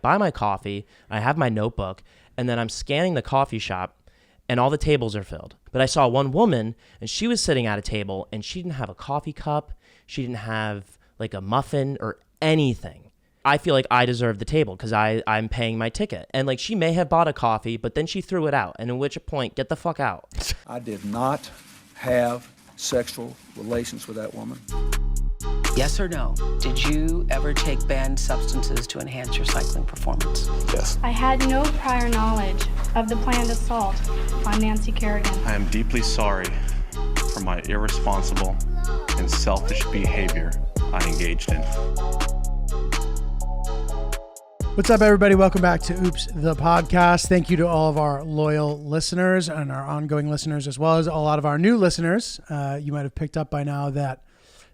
Buy my coffee, I have my notebook, and then I'm scanning the coffee shop, and all the tables are filled. But I saw one woman, and she was sitting at a table, and she didn't have a coffee cup. She didn't have like a muffin or anything. I feel like I deserve the table because I'm paying my ticket. And like she may have bought a coffee, but then she threw it out. And at which point, get the fuck out. I did not have sexual relations with that woman. Yes or no? Did you ever take banned substances to enhance your cycling performance? Yes. I had no prior knowledge of the planned assault on Nancy Kerrigan. I am deeply sorry for my irresponsible and selfish behavior I engaged in. What's up, everybody? Welcome back to Oops, the podcast. Thank you to all of our loyal listeners and our ongoing listeners, as well as a lot of our new listeners. You might have picked up by now that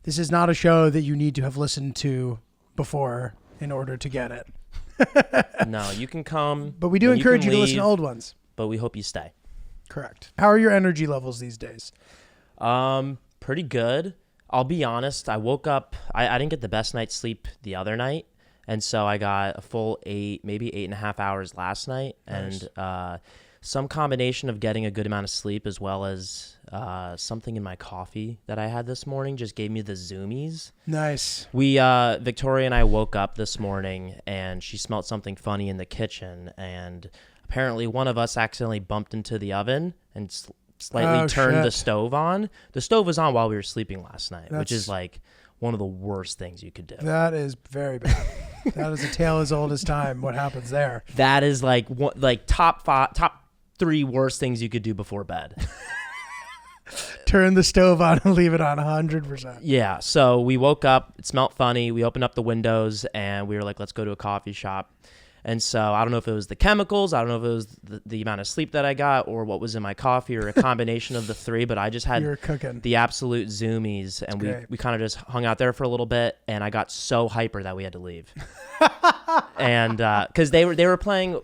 this is not a show that you need to have listened to before in order to get it. No, you can come. But we do encourage you to listen to old ones. But we hope you stay. Correct. How are your energy levels these days? Pretty good. I'll be honest. I woke up. I didn't get the best night's sleep the other night. And so I got a full 8, maybe 8.5 hours last night. Nice. And some combination of getting a good amount of sleep as well as something in my coffee that I had this morning just gave me the zoomies. Nice. Victoria and I woke up this morning and she smelled something funny in the kitchen. And apparently one of us accidentally bumped into the oven and slightly turned the stove on. The stove was on while we were sleeping last night, which is like one of the worst things you could do. That is very bad. That is a tale as old as time. What happens there? That is like top 3 worst things you could do before bed. Turn the stove on and leave it on 100%. Yeah. So we woke up. It smelled funny. We opened up the windows and we were like, let's go to a coffee shop. And so I don't know if it was the chemicals. I don't know if it was the amount of sleep that I got or what was in my coffee or a combination of the 3. But I just had the absolute zoomies. And we kind of just hung out there for a little bit. And I got so hyper that we had to leave. And because they were playing...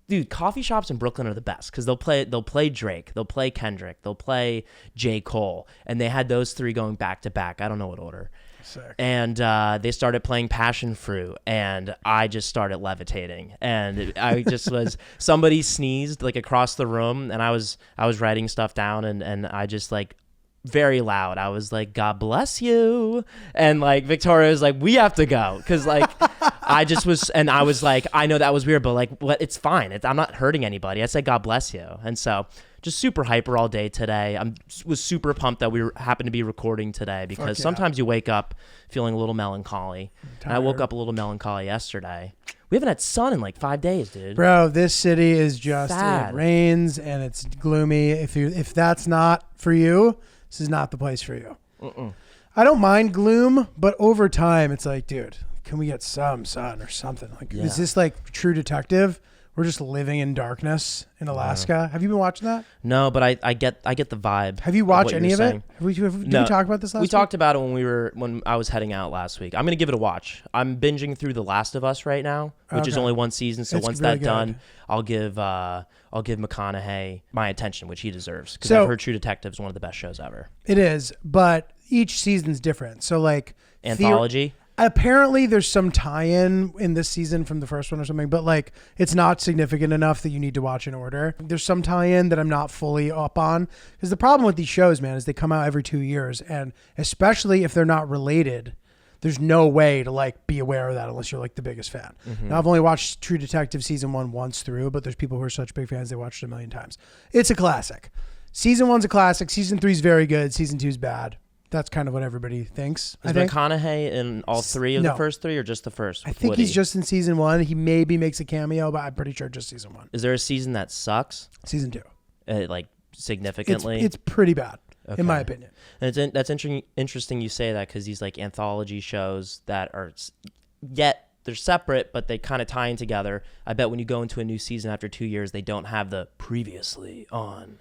Dude, coffee shops in Brooklyn are the best because they'll play Drake, they'll play Kendrick, they'll play J. Cole. And they had those 3 going back to back. I don't know what order. Sick. And they started playing Passion Fruit, and I just started levitating. And I just was somebody sneezed like across the room, and I was writing stuff down, and I just like very loud. I was like, "God bless you," and like Victoria was like, "We have to go," because like I just was, and I was like, I know that was weird, but like, what? It's fine. I'm not hurting anybody. I said, "God bless you," and so. Just super hyper all day today. I was super pumped that we happened to be recording today because sometimes you wake up feeling a little melancholy. And I woke up a little melancholy yesterday. We haven't had sun in like 5 days, dude. Bro, this city is just, sad. It rains and it's gloomy. If that's not for you, this is not the place for you. I don't mind gloom, but over time it's like, dude, can we get some sun or something? Like, is this like True Detective? We're just living in darkness in Alaska. Have you been watching that? No, but I get the vibe. Have you watched any of it? Did we talk about this last week? We talked about it when I was headting out last week. I'm going to give it a watch. I'm binging through The Last of Us right now, which is only 1 season. So once that's done, I'll give McConaughey my attention, which he deserves. Because I've heard True Detective is one of the best shows ever. It is, but each season's different. So like anthology. Apparently there's some tie-in in this season from the first one or something, but like it's not significant enough that you need to watch in order. There's some tie-in that I'm not fully up on because the problem with these shows, man, is they come out every 2 years, and especially if they're not related, there's no way to like be aware of that unless you're like the biggest fan. Now I've only watched True Detective season 1 once through, but there's people who are such big fans they watched it a million times. It's a classic. Season 1's a classic. Season 3's very good. Season 2's bad. That's kind of what everybody thinks. Is McConaughey in all 3 of the first 3 or just the first? I think he's just in season 1. He maybe makes a cameo, but I'm pretty sure just season 1. Is there a season that sucks? Season 2. Like significantly? It's pretty bad, in my opinion. And that's interesting you say that because these like anthology shows that are yet they're separate, but they kind of tie in together. I bet when you go into a new season after 2 years, they don't have the previously on.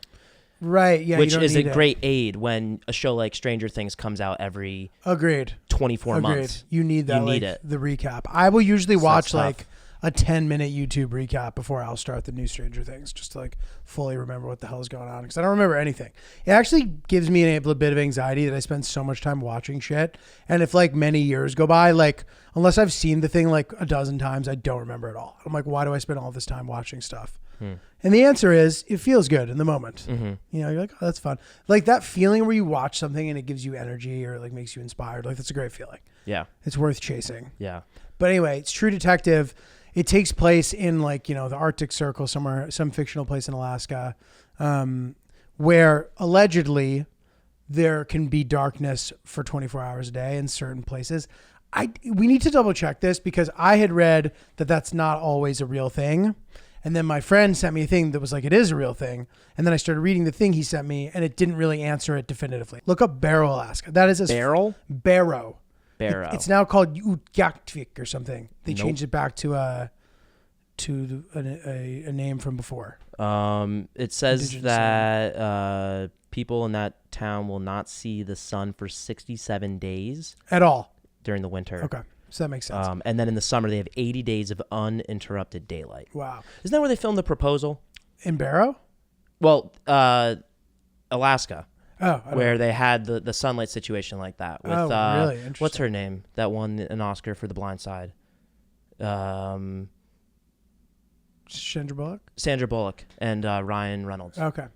Right, yeah. Which is a great aid when a show like Stranger Things comes out every 24 months. You need that. You need it. The recap. I will usually watch like a 10-minute YouTube recap before I'll start the new Stranger Things, just to like fully remember what the hell is going on, because I don't remember anything. It actually gives me a bit of anxiety that I spend so much time watching shit, and if like many years go by, like unless I've seen the thing like a dozen times, I don't remember at all. I'm like, why do I spend all this time watching stuff? And the answer is it feels good in the moment. You know, you're like, oh, that's fun. Like that feeling where you watch something and it gives you energy or like makes you inspired. Like that's a great feeling. Yeah. It's worth chasing. Yeah. But anyway, it's True Detective. It takes place in like, you know, the Arctic Circle somewhere, some fictional place in Alaska, where allegedly there can be darkness for 24 hours a day in certain places. We need to double check this because I had read that that's not always a real thing. And then my friend sent me a thing that was like, it is a real thing. And then I started reading the thing he sent me and it didn't really answer it definitively. Look up Barrow, Alaska. That is Barrel? Barrow. Barrow. It's now called Utqiagvik or something. They changed it back to a name from before. It says Indigenous that people in that town will not see the sun for 67 days At all. during the winter. Okay. So that makes sense. And then in the summer, they have 80 days of uninterrupted daylight. Wow. Isn't that where they filmed The Proposal? In Barrow? Well, Alaska, Oh, I don't where know. they had the sunlight situation like that. With, Oh, really? Interesting. what's her name that won an Oscar for The Blind Side? Sandra Bullock? Sandra Bullock and Ryan Reynolds. Okay.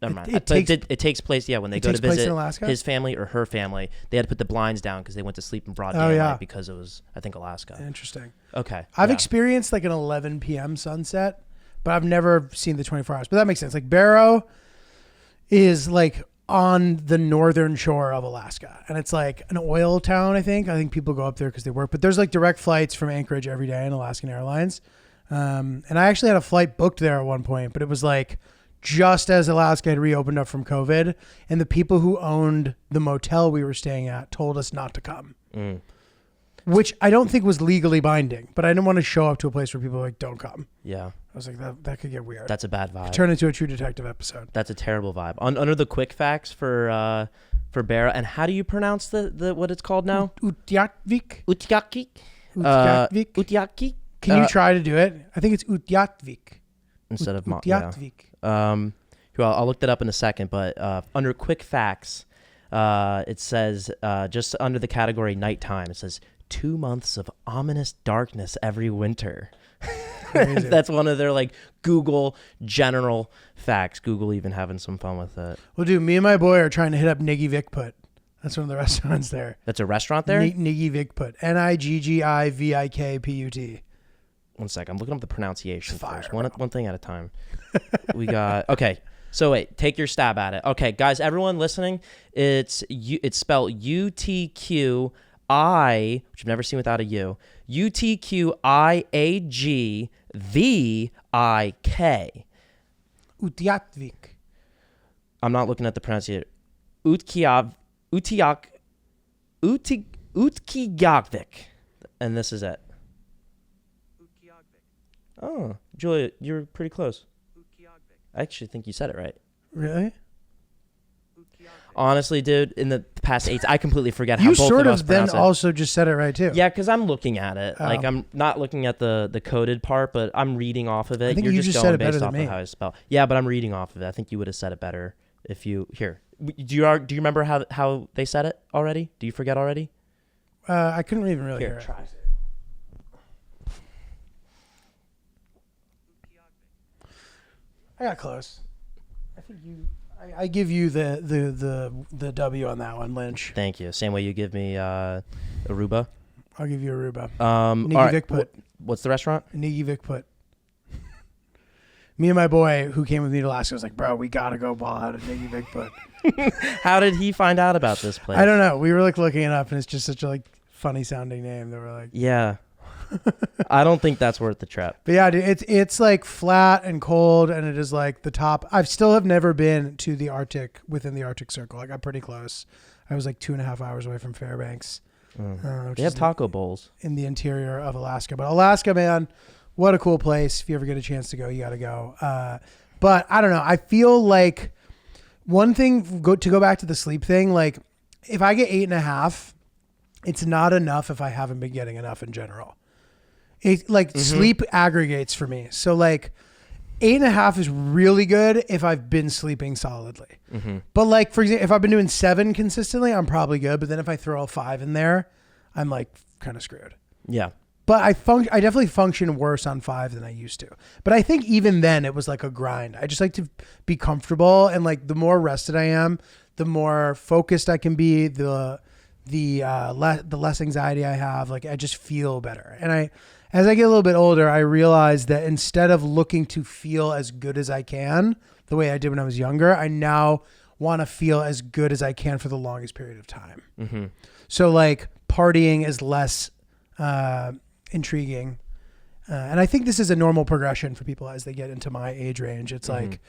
Never mind. it But takes- it takes place, when they it go to takes place visit in Alaska? his family or her family. They had to put the blinds down because they went to sleep in broad Oh, daylight yeah. because it was, I think, Alaska. Interesting. Okay. I've yeah. experienced like an 11 p.m. sunset, but I've never seen the 24 hours. But that makes sense. Like Barrow is like on the northern shore of Alaska, and it's like an oil town. I think people go up there because they work. But there's like direct flights from Anchorage every day in Alaskan Airlines. And I actually had a flight booked there at one point, but it was like just as Alaska had reopened up from COVID, and the people who owned the motel we were staying at told us not to come. Which I don't think was legally binding, but I didn't want to show up to a place where people were like, don't come. Yeah. I was like, that could get weird. That's a bad vibe. Turn into a True Detective episode. That's a terrible vibe. Under the quick facts for Barrow, and how do you pronounce the what it's called now? Utqiagvik? Utqiagvik? Utqiagvik? Utqiagvik? Can you try to do it? I think it's Utqiagvik. Instead of Utqiagvik. Well, I'll look that up in a second, but under quick facts, it says just under the category nighttime, it says 2 months of ominous darkness every winter. Crazy. That's one of their like Google general facts. Google even having some fun with it. Well, dude, me and my boy are trying to hit up Niggy Vikput. That's one of the restaurants there. That's a restaurant there? Niggy Vikput. Niggivikput. One sec. I'm looking up the pronunciation Fire, first. One thing at a time. We got... Okay. So wait. Take your stab at it. Okay, guys, everyone listening, it's spelled UTQI, which I've never seen without a U. UTQIAGVIK. Utqiagvik. I'm not looking at the pronunciation. Utqiagvik. And this is it. Oh, Julia, you're pretty close. I actually think you said it right. Really? Honestly, dude, in the past 8, I completely forget how You both sort of us of then pronounce it. also just said it right too. Yeah, because I'm looking at it. Oh. Like, I'm not looking at the coded part, but I'm reading off of it. I think You're you just just going said it better based than off me. of how I spell. Yeah, but I'm reading off of it. I think you would have said it better if you... Here. Do you remember how they said it already? Do you forget already? I couldn't even really hear Here, it. try. I got close. I think you. I give you the W on that one, Lynch. Thank you. Same way you give me Aruba. I'll give you Aruba. Niggy all right, Vikput. What's the restaurant? Niggy Vikput. Me and my boy who came with me to Alaska was like, bro, we gotta go ball out at Niggy Vikput. How did he find out about this place? I don't know. We were like looking it up, and it's just such a like funny sounding name that we're like. Yeah. I don't think that's worth the trip. But yeah, dude, it's like flat and cold, and it is like the top. I still have never been to the Arctic within the Arctic Circle. I got pretty close. I was like 2.5 hours away from Fairbanks. Which They have is taco bowls. in the interior of Alaska. But Alaska, man, what a cool place. If you ever get a chance to go, you got to go. But I don't know. I feel like one thing, to go back to the sleep thing, like if I get 8.5, it's not enough if I haven't been getting enough in general. It like sleep aggregates for me. So like 8.5 is really good if I've been sleeping solidly. But like, for example, if I've been doing 7 consistently, I'm probably good. But then if I throw a 5 in there, I'm like kind of screwed. Yeah. But I definitely function worse on 5 than I used to. But I think even then it was like a grind. I just like to be comfortable, and like the more rested I am, the more focused I can be, the less anxiety I have. Like I just feel better. And as I get a little bit older, I realize that instead of looking to feel as good as I can, the way I did when I was younger, I now want to feel as good as I can for the longest period of time. So like partying is less intriguing. And I think this is a normal progression for people as they get into my age range. It's like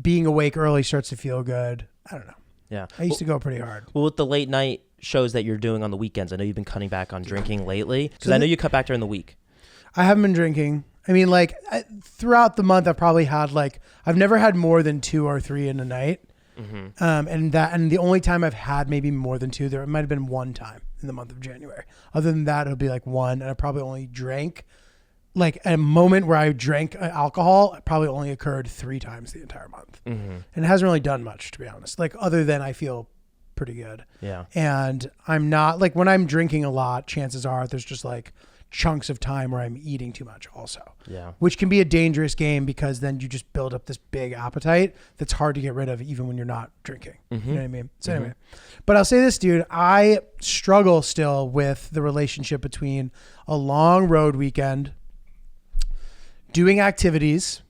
being awake early starts to feel good. I don't know. Yeah. I used to go pretty hard. Well, with the late night shows that you're doing on the weekends, I know you've been cutting back on drinking lately, because I know you cut back during the week. I haven't been drinking. I mean, like throughout the month, I've probably had I've never had more than 2 or 3 in a night. And the only time I've had maybe more than 2, there might have been one time in the month of January. Other than that, it'll be like 1, and I probably only drank like a moment where I drank alcohol probably only occurred 3 times the entire month. And it hasn't really done much, to be honest. Like other than I feel pretty good. Yeah. And I'm not like, when I'm drinking a lot, chances are there's just like chunks of time where I'm eating too much also. Yeah. Which can be a dangerous game, because then you just build up this big appetite that's hard to get rid of even when you're not drinking. You know what I mean? So anyway, but I'll say this, dude, I struggle still with the relationship between a long road weekend, doing activities.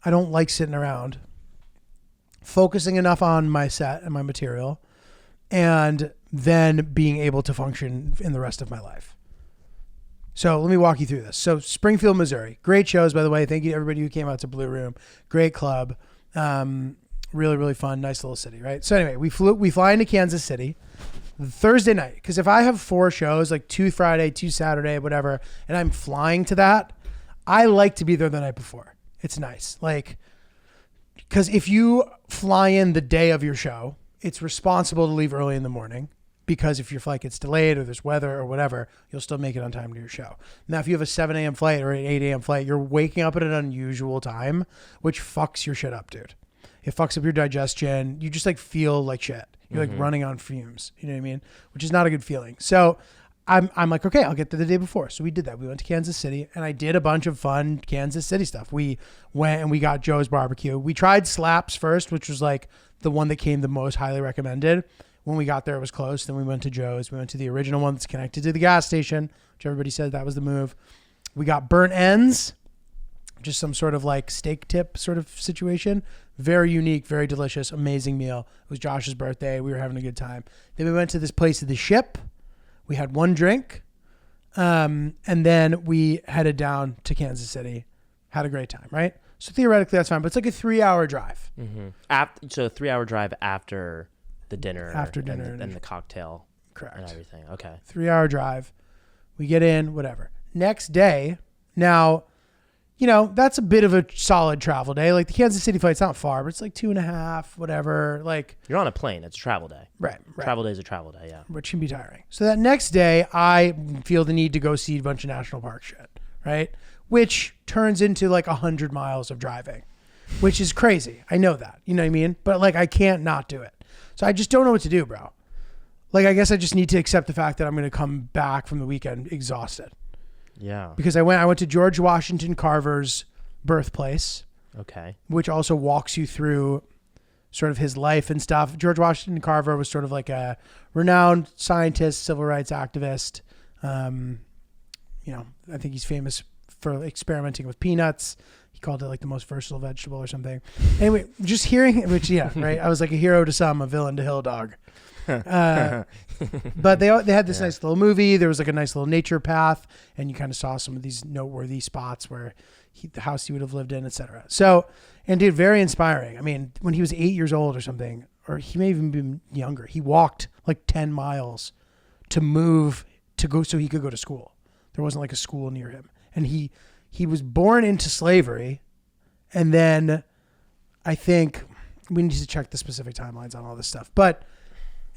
I don't like sitting around, focusing enough on my set and my material, and then being able to function in the rest of my life. So let me walk you through this. So Springfield, Missouri, great shows, by the way. Thank you to everybody who came out to Blue Room. Great club. Really, really fun. Nice little city, right? So anyway, we fly into Kansas City Thursday night. Because if I have 4 shows, like 2 Friday, 2 Saturday, whatever, and I'm flying to that, I like to be there the night before. It's nice. Like, because if you fly in the day of your show, it's responsible to leave early in the morning, because if your flight gets delayed or there's weather or whatever, you'll still make it on time to your show. Now, if you have a 7 a.m. flight or an 8 a.m. flight, you're waking up at an unusual time, which fucks your shit up, dude. It fucks up your digestion. You just like feel like shit. You're like running on fumes. You know what I mean? Which is not a good feeling. So I'm like, okay, I'll get there the day before. So we did that. We went to Kansas City, and I did a bunch of fun Kansas City stuff. We went and we got Joe's Barbecue. We tried Slaps first, which was like the one that came the most highly recommended. When we got there, it was close. Then we went to Joe's. We went to the original one that's connected to the gas station, which everybody said that was the move. We got burnt ends, just some sort of like steak tip sort of situation. Very unique, very delicious, amazing meal. It was Josh's birthday. We were having a good time. Then we went to this place at the Ship. We had 1 drink. And then we headed down to Kansas City. Had a great time, right? So theoretically, that's fine. But it's like a 3-hour drive. So a 3-hour drive after the dinner. After dinner. And the cocktail. Correct. And everything. Okay. 3-hour drive. We get in, whatever. Next day, now, you know, that's a bit of a solid travel day. Like the Kansas City flight's not far, but it's like 2.5, whatever. Like you're on a plane. It's a travel day. Right. Travel day is a travel day, yeah. Which can be tiring. So that next day, I feel the need to go see a bunch of national park shit, right? Which turns into like 100 miles of driving, which is crazy. I know that. You know what I mean? But like, I can't not do it. So I just don't know what to do, bro. Like, I guess I just need to accept the fact that I'm going to come back from the weekend exhausted. Yeah. Because I went to George Washington Carver's birthplace. Okay. Which also walks you through sort of his life and stuff. George Washington Carver was sort of like a renowned scientist, civil rights activist. You know, I think he's famous for experimenting with peanuts. He called it like the most versatile vegetable or something. Anyway, just hearing, which, yeah, right. I was like a hero to some, a villain to Hill Dog. But they had this nice little movie. There was like a nice little nature path, and you kind of saw some of these noteworthy spots where the house he would have lived in, etc. So, and dude, very inspiring. I mean, when he was 8 years old or something, or he may even been younger, he walked like 10 miles to move to go so he could go to school. There wasn't like a school near him, and he was born into slavery, and then I think we need to check the specific timelines on all this stuff, but.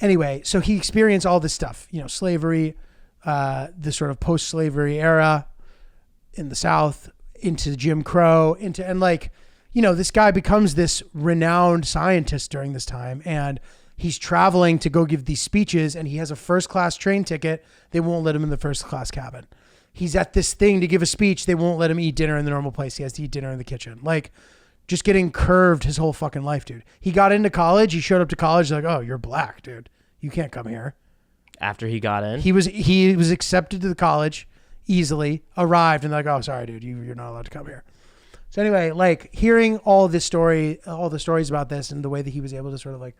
Anyway, so he experienced all this stuff, you know, slavery, the sort of post-slavery era, in the South, into Jim Crow, and like, you know, this guy becomes this renowned scientist during this time, and he's traveling to go give these speeches, and he has a first class train ticket. They won't let him in the first class cabin. He's at this thing to give a speech. They won't let him eat dinner in the normal place. He has to eat dinner in the kitchen. Like, just getting curved his whole fucking life, dude. He got into college. He showed up to college like, oh, you're black, dude. You can't come here. After he got in? He was accepted to the college easily, arrived, and they're like, oh, sorry, dude, you're not allowed to come here. So anyway, like, hearing all the stories about this and the way that he was able to sort of like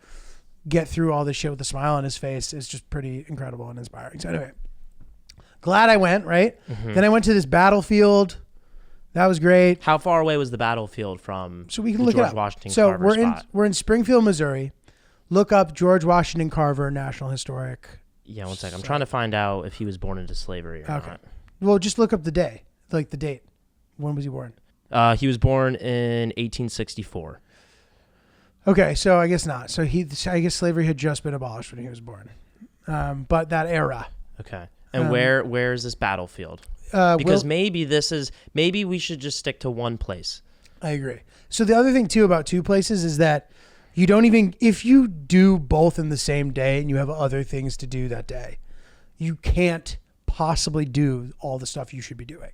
get through all this shit with a smile on his face is just pretty incredible and inspiring. So anyway, glad I went, right? Then I went to this battlefield. That was great. How far away was the battlefield from So we can the look George it up. Washington So Carver spot? we're in Springfield, Missouri. Look up George Washington Carver National Historic. Yeah, one second. I'm trying to find out if he was born into slavery or Okay. not. Well, just look up the day, like the date. When was he born? He was born in 1864. Okay, so I guess not. So I guess slavery had just been abolished when he was born. But that era. Okay. And where is this battlefield? Because maybe we should just stick to one place. I agree. So the other thing too about two places is that you don't even, if you do both in the same day and you have other things to do that day, you can't possibly do all the stuff you should be doing.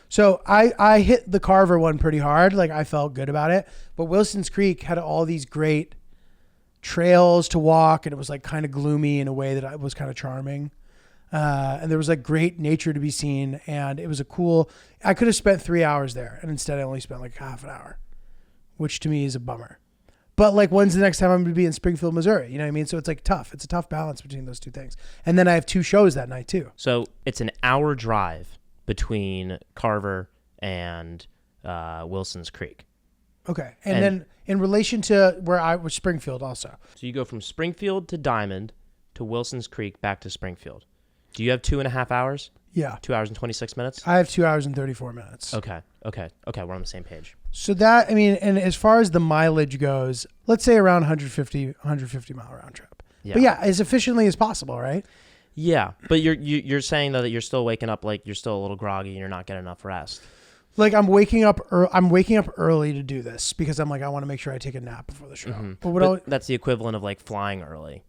So I hit the Carver one pretty hard. Like, I felt good about it, but Wilson's Creek had all these great trails to walk, and it was like kind of gloomy in a way that was kind of charming. And there was like great nature to be seen, and it was I could have spent 3 hours there, and instead I only spent like half an hour, which to me is a bummer. But like, when's the next time I'm going to be in Springfield, Missouri? You know what I mean? So it's like tough. It's a tough balance between those two things. And then I have 2 shows that night too. So it's an hour drive between Carver and Wilson's Creek. Okay. And then in relation to where I was, Springfield also. So you go from Springfield to Diamond to Wilson's Creek back to Springfield. Do you have 2.5 hours? Yeah. 2 hours and 26 minutes? I have 2 hours and 34 minutes. Okay. We're on the same page. So that, I mean, and as far as the mileage goes, let's say around 150 mile round trip. Yeah. But yeah, as efficiently as possible, right? Yeah, but you're saying though that you're still waking up, like you're still a little groggy and you're not getting enough rest. Like, I'm waking up early to do this because I'm like, I want to make sure I take a nap before the show. But that's the equivalent of like flying early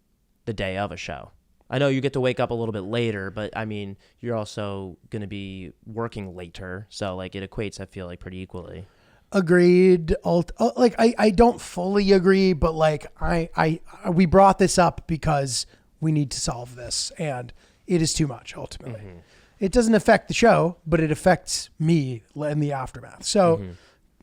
the day of a show. I know you get to wake up a little bit later, but I mean, you're also going to be working later. So like, it equates, I feel like, pretty equally. Agreed. Like, I don't fully agree, but like, we brought this up because we need to solve this, and it is too much ultimately. It doesn't affect the show, but it affects me in the aftermath. So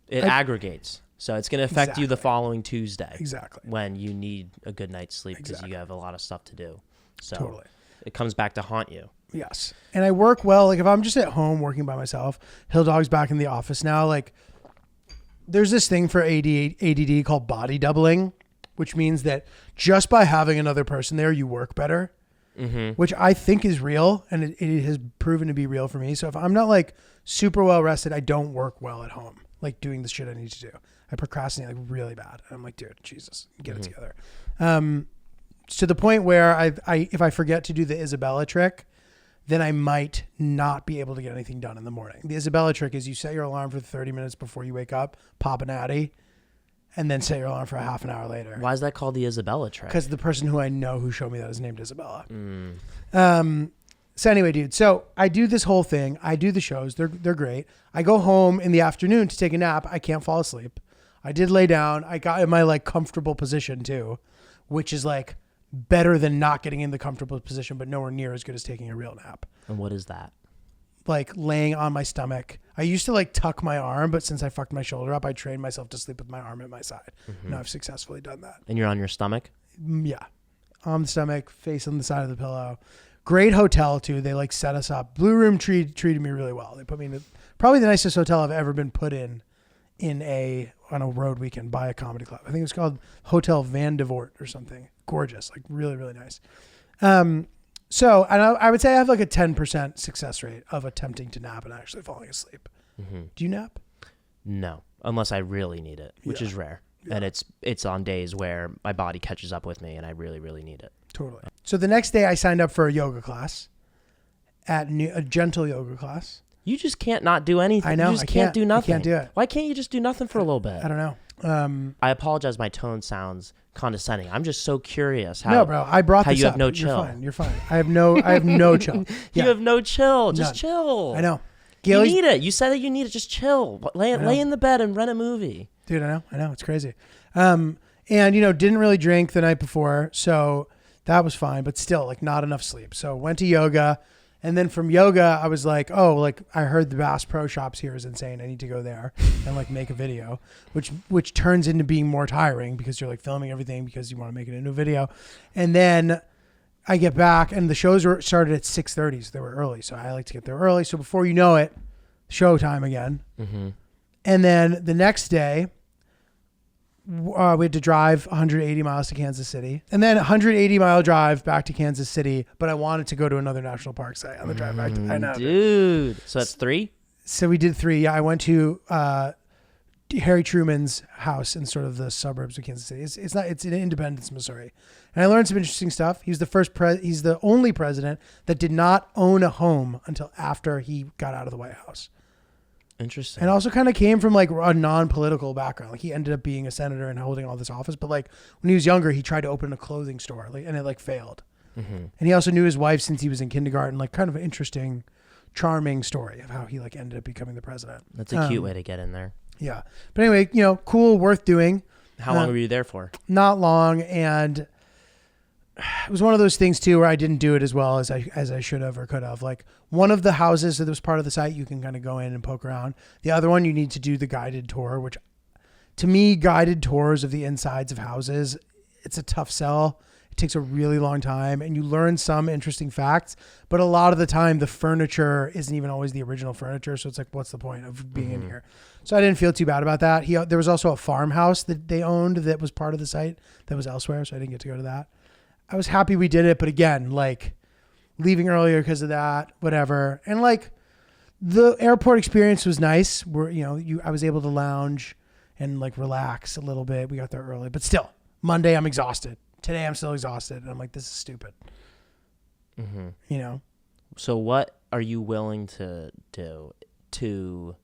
it aggregates. So it's going to affect you the Exactly. following Tuesday. Exactly. When you need a good night's sleep because Exactly. you have a lot of stuff to do. So Totally. it comes back to haunt you. Yes. And I work well. Like, if I'm just at home working by myself, Hill Dog's back in the office now. Like, there's this thing for ADD called body doubling, which means that just by having another person there, you work better, which I think is real. And it has proven to be real for me. So if I'm not like super well rested, I don't work well at home, like doing the shit I need to do. I procrastinate like really bad. And I'm like, dude, Jesus, get it together. To the point where if I forget to do the Isabella trick, then I might not be able to get anything done in the morning. The Isabella trick is you set your alarm for 30 minutes before you wake up, pop a natty, and then set your alarm for a half an hour later. Why is that called the Isabella trick? Because the person who I know who showed me that is named Isabella. So anyway, dude, so I do this whole thing. I do the shows. They're great. I go home in the afternoon to take a nap. I can't fall asleep. I did lay down. I got in my like comfortable position too, which is like better than not getting in the comfortable position, but nowhere near as good as taking a real nap. And what is that? Like laying on my stomach. I used to like tuck my arm, but since I fucked my shoulder up, I trained myself to sleep with my arm at my side. Now I've successfully done that. And you're on your stomach? Yeah. On the stomach, face on the side of the pillow. Great hotel too. They like set us up. Blue Room treated me really well. They put me in probably the nicest hotel I've ever been put in on a road weekend by a comedy club. I think it was called Hotel Van de Voort or something. Gorgeous, like really, really nice. So, and I would say I have like a 10% success rate of attempting to nap and actually falling asleep. Do you nap? No, unless I really need it, which is rare. Yeah. And it's on days where my body catches up with me and I really, really need it. Totally. So the next day I signed up for a yoga class a gentle yoga class. You just can't not do anything. I know. You just can't do nothing. I can't do it. Why can't you just do nothing for a little bit? I don't know. I apologize. My tone sounds condescending. I'm just so curious how. No, bro. I brought how this you up. have no chill. You're fine. I have no chill. You Yeah. have no chill. Just None. chill. I know. You Gailey's- need it. You said that you need it. Just chill. Lay in the bed and rent a movie. Dude, I know. It's crazy. And, didn't really drink the night before. So that was fine. But still, like, not enough sleep. So went to yoga. And then from yoga, I was like, oh, like, I heard the Bass Pro Shops here is insane. I need to go there and, like, make a video, which turns into being more tiring because you're, like, filming everything because you want to make it into a video. And then I get back, and the shows started at 6:30, so they were early. So I like to get there early. So before you know it, show time again. Mm-hmm. And then the next day, we had to drive 180 miles to Kansas City, and then 180-mile drive back to Kansas City. But I wanted to go to another national park site on the drive back. I know, Dude. So that's 3? So we did 3. Yeah, I went to Harry Truman's house in sort of the suburbs of Kansas City. It's in Independence, Missouri, and I learned some interesting stuff. He was he's the only president that did not own a home until after he got out of the White House. Interesting. And also kind of came from like a non-political background. Like he ended up being a senator and holding all this office. But like when he was younger, he tried to open a clothing store, and it like failed. Mm-hmm. And he also knew his wife since he was in kindergarten. Like kind of an interesting, charming story of how he like ended up becoming the president. That's a cute way to get in there. Yeah. But anyway, cool, worth doing. How long were you there for? Not long, and it was one of those things too where I didn't do it as well as I should have or could have. Like one of the houses that was part of the site, you can kind of go in and poke around. The other one, you need to do the guided tour, which to me, guided tours of the insides of houses, it's a tough sell. It takes a really long time, and you learn some interesting facts, but a lot of the time the furniture isn't even always the original furniture. So it's like, what's the point of being in here? So I didn't feel too bad about that. There was also a farmhouse that they owned that was part of the site that was elsewhere. So I didn't get to go to that. I was happy we did it, but again, like leaving earlier because of that, whatever. And like the airport experience was nice. I was able to lounge and like relax a little bit. We got there early, but still Monday, I'm exhausted. Today I'm still exhausted. And I'm like, this is stupid. Mm-hmm. So what are you willing to do to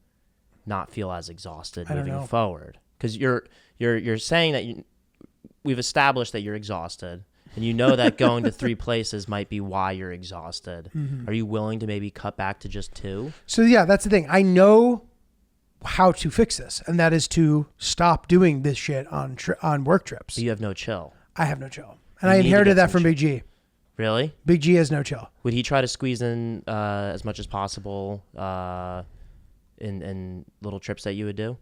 not feel as exhausted moving forward? Because you're saying that we've established that you're exhausted. And you know that going to 3 places might be why you're exhausted. Mm-hmm. Are you willing to maybe cut back to just 2? So yeah, that's the thing. I know how to fix this, and that is to stop doing this shit on work trips. But you have no chill. I have no chill, and I inherited that from Big G. Really? Big G has no chill. Would he try to squeeze in as much as possible in little trips that you would do?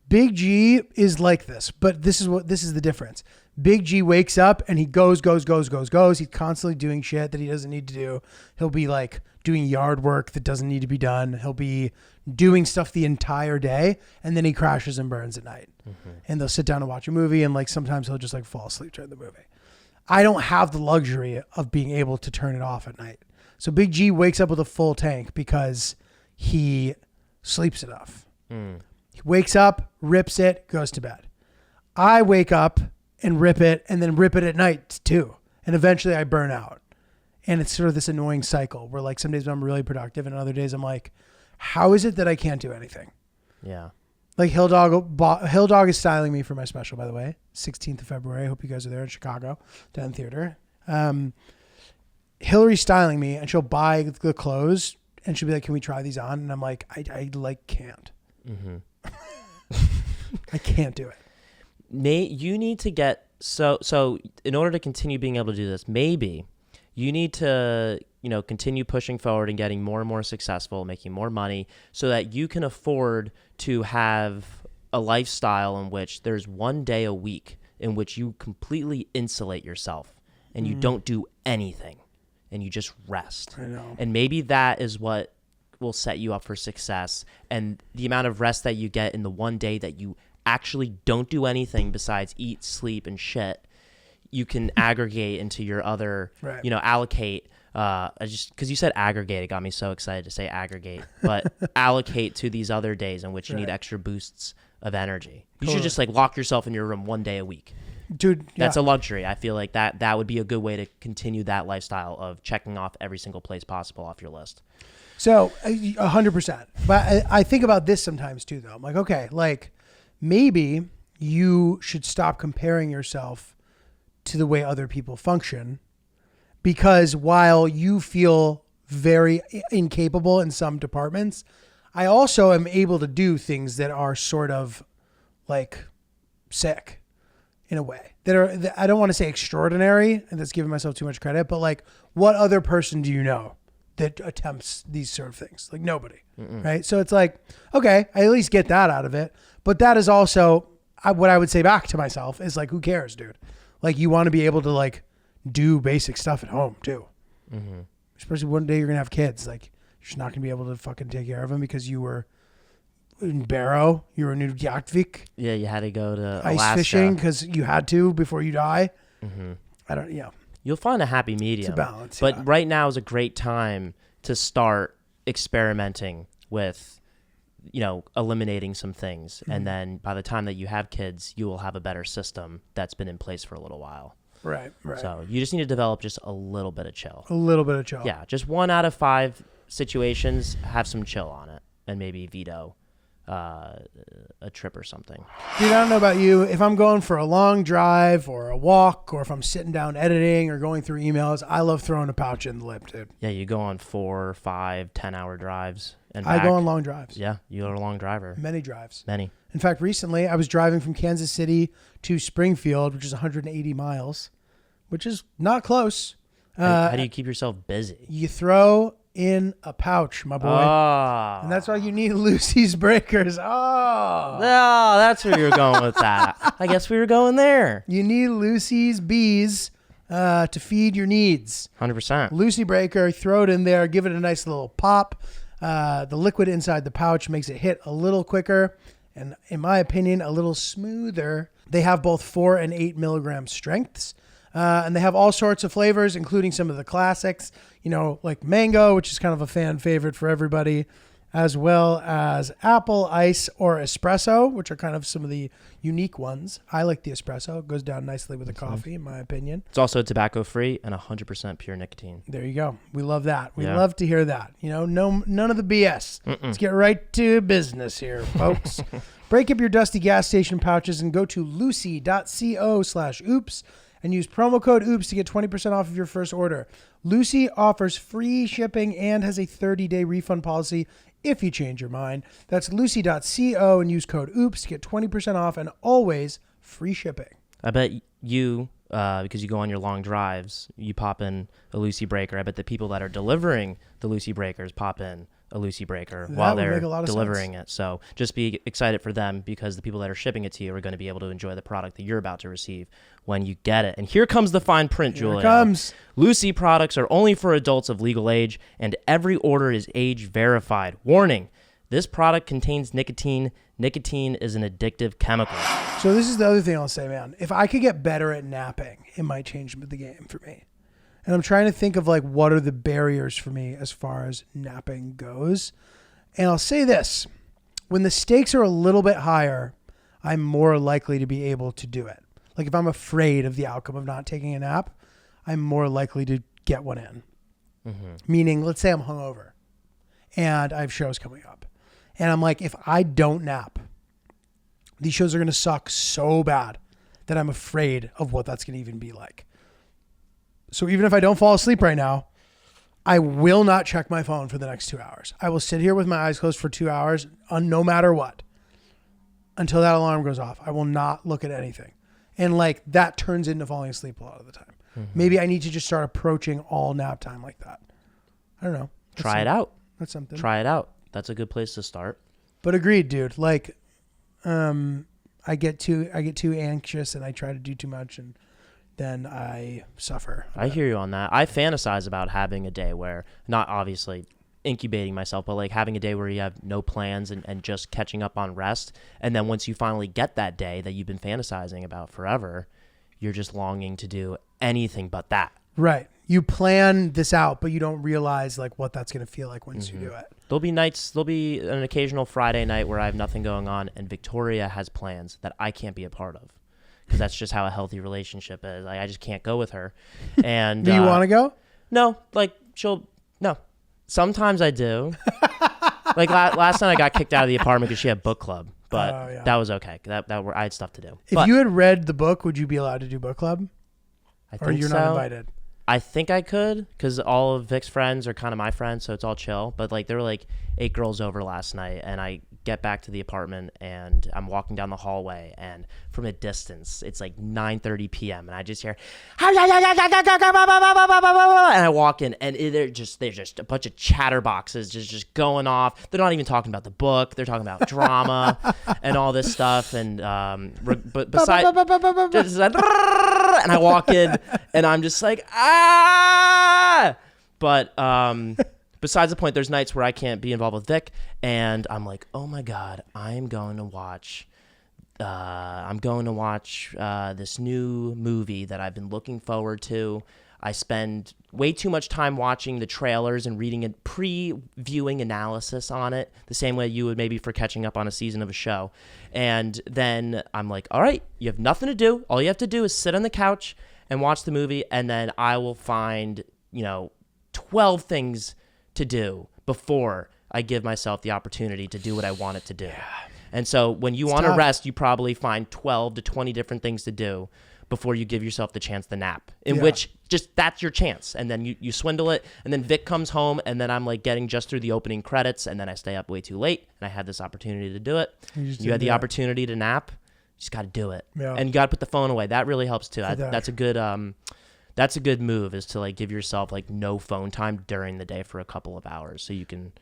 Big G is like this, but this is the difference. Big G wakes up and he goes. He's constantly doing shit that he doesn't need to do. He'll be like doing yard work that doesn't need to be done. He'll be doing stuff the entire day, and then he crashes and burns at night. Mm-hmm. And they'll sit down and watch a movie, and like sometimes he'll just like fall asleep during the movie. I don't have the luxury of being able to turn it off at night. So Big G wakes up with a full tank because he sleeps enough. Mm. He wakes up, rips it, goes to bed. I wake up and rip it, and then rip it at night too. And eventually I burn out. And it's sort of this annoying cycle where like some days I'm really productive and other days I'm like, how is it that I can't do anything? Yeah. Like Hill Dog is styling me for my special, by the way, 16th of February. I hope you guys are there in Chicago, down theater. Hillary's styling me, and she'll buy the clothes and she'll be like, can we try these on? And I'm like, I like can't. Mm-hmm. I can't do it. Nate, you need to get so in order to continue being able to do this, maybe you need to continue pushing forward and getting more and more successful, making more money, so that you can afford to have a lifestyle in which there's one day a week in which you completely insulate yourself and you don't do anything and you just rest. I know. And maybe that is what will set you up for success. And the amount of rest that you get in the one day that you actually don't do anything besides eat, sleep, and shit, you can aggregate into your other, right. Allocate. Just because you said aggregate, it got me so excited to say aggregate, but allocate to these other days in which you need extra boosts of energy. You should just like lock yourself in your room one day a week. Dude, that's a luxury. I feel like that would be a good way to continue that lifestyle of checking off every single place possible off your list. So 100%. But I think about this sometimes too, though. I'm like, okay, like maybe you should stop comparing yourself to the way other people function, because while you feel very incapable in some departments, I also am able to do things that are sort of like sick in a way that I don't want to say extraordinary, and that's giving myself too much credit, but like, what other person do you know that attempts these sort of things? Like nobody, right? So it's like, okay, I at least get that out of it. But that is also what I would say back to myself is like, who cares, dude? Like, you want to be able to like do basic stuff at home too. Especially one day you're going to have kids. Like, you're just not going to be able to fucking take care of them because you were in Barrow, you were in Reykjavik. Yeah, you had to go to ice Alaska. fishing because you had to before you die. You'll find a happy medium. It's a balance. But yeah. right now is a great time to start experimenting with, eliminating some things. And then by the time that you have kids, you will have a better system that's been in place for a little while. Right. So you just need to develop just a little bit of chill. A little bit of chill. Yeah, just 1 out of 5 situations, have some chill on it, and maybe veto a trip or something. Dude, I don't know about you. If I'm going for a long drive or a walk, or if I'm sitting down editing or going through emails, I love throwing a pouch in the lip, dude. Yeah, you go on 4, 5, 10-hour drives. And I back. go on long drives. Yeah, you're a long driver. Many drives. Many. In fact, recently I was driving from Kansas City to Springfield, which is 180 miles, which is not close. How do you keep yourself busy? You throw in a pouch, my boy. Oh. And that's why you need Lucy's breakers. Oh, that's where you're going with that. I guess we were going there. You need Lucy's bees to feed your needs. 100%. Lucy breaker, throw it in there, give it a nice little pop. The liquid inside the pouch makes it hit a little quicker and, in my opinion, a little smoother. They have both 4 and 8 milligram strengths. And they have all sorts of flavors, including some of the classics, like mango, which is kind of a fan favorite for everybody, as well as apple, ice, or espresso, which are kind of some of the unique ones. I like the espresso. It goes down nicely with the coffee, in my opinion. It's also tobacco-free and 100% pure nicotine. There you go. We love that. We Yeah. love to hear that. None of the BS. Let's get right to business here, folks. Break up your dusty gas station pouches and go to lucy.co/oops. and use promo code OOPS to get 20% off of your first order. Lucy offers free shipping and has a 30-day refund policy if you change your mind. That's lucy.co and use code OOPS to get 20% off and always free shipping. I bet you, because you go on your long drives, you pop in a Lucy breaker. I bet the people that are delivering the Lucy breakers pop in a Lucy breaker while they're delivering it. So just be excited for them, because the people that are shipping it to you are going to be able to enjoy the product that you're about to receive when you get it. And here comes the fine print, Julia. Here it comes. Lucy products are only for adults of legal age, and every order is age verified. Warning, this product contains nicotine. Nicotine is an addictive chemical. So this is the other thing I'll say, man. If I could get better at napping, it might change the game for me. And I'm trying to think of like, what are the barriers for me as far as napping goes. And I'll say this, when the stakes are a little bit higher, I'm more likely to be able to do it. Like if I'm afraid of the outcome of not taking a nap, I'm more likely to get one in. Meaning, let's say I'm hungover and I have shows coming up. And I'm like, if I don't nap, these shows are going to suck so bad that I'm afraid of what that's going to even be like. So even if I don't fall asleep right now, I will not check my phone for the next 2 hours. I will sit here with my eyes closed for 2 hours no matter what, until that alarm goes off. I will not look at anything. And like that turns into falling asleep a lot of the time. Maybe I need to just start approaching all nap time like that. I don't know. Try it out. That's something. Try it out. That's a good place to start. But agreed, dude. Like, I get too anxious and I try to do too much, and then I suffer. I hear you on that. I fantasize about having a day where, not obviously incubating myself, but like having a day where you have no plans and just catching up on rest. And then once you finally get that day that you've been fantasizing about forever, you're just longing to do anything but that. Right. You plan this out, but you don't realize like what that's going to feel like once you do it. There'll be an occasional Friday night where I have nothing going on and Victoria has plans that I can't be a part of, because that's just how a healthy relationship is. Like, I just can't go with her. And Do you want to go? No, like no. Sometimes I do. Like last night I got kicked out of the apartment because she had book club, but that was okay. I had stuff to do. If you had read the book, would you be allowed to do book club? I Or think you're so. not invited? I think I could because all of Vic's friends are kind of my friends, so it's all chill. But like there were like 8 girls over last night, and I get back to the apartment and I'm walking down the hallway, and from a distance it's like 9:30 p.m. and I just hear, and I walk in, and they're just a bunch of chatterboxes just going off. They're not even talking about the book; they're talking about drama and all this stuff. And but besides, and I walk in, and I'm just like But besides the point, there's nights where I can't be involved with Vic, and I'm like, oh my god, I'm going to watch this new movie that I've been looking forward to. I spend way too much time watching the trailers and reading a pre-viewing analysis on it, the same way you would maybe for catching up on a season of a show. And then I'm like, all right, you have nothing to do. All you have to do is sit on the couch and watch the movie, and then I will find, 12 things to do before I give myself the opportunity to do what I want it to do. Yeah. And so when you want to rest, you probably find 12 to 20 different things to do before you give yourself the chance to nap, in which just that's your chance. And then you swindle it. And then Vic comes home, and then I'm like getting just through the opening credits, and then I stay up way too late, and I had this opportunity to do it. You had the opportunity to nap. You just got to do it. Yeah. And you got to put the phone away. That really helps too. That's a good move, is to like give yourself like no phone time during the day for a couple of hours, so you can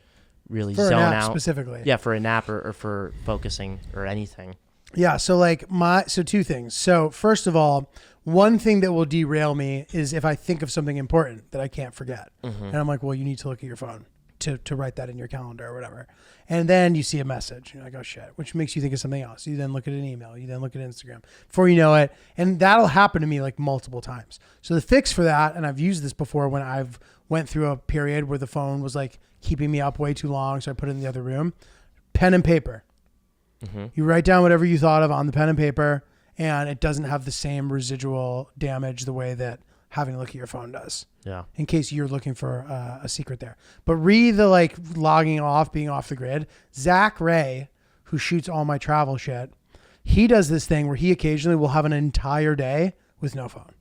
really zone out specifically. Yeah, for a nap or for focusing or anything. Yeah. So like two things. So first of all, one thing that will derail me is if I think of something important that I can't forget, and I'm like, well, you need to look at your phone to write that in your calendar or whatever. And then you see a message. You're like, oh shit, which makes you think of something else. You then look at an email. You then look at Instagram. Before you know it, and that'll happen to me like multiple times. So the fix for that, and I've used this before when I've went through a period where the phone was like keeping me up way too long, so I put it in the other room. Pen and paper. You write down whatever you thought of on the pen and paper, and it doesn't have the same residual damage the way that having to look at your phone does. Yeah. In case you're looking for a secret there. But the like logging off, being off the grid. Zach Ray, who shoots all my travel shit, he does this thing where he occasionally will have an entire day with no phone.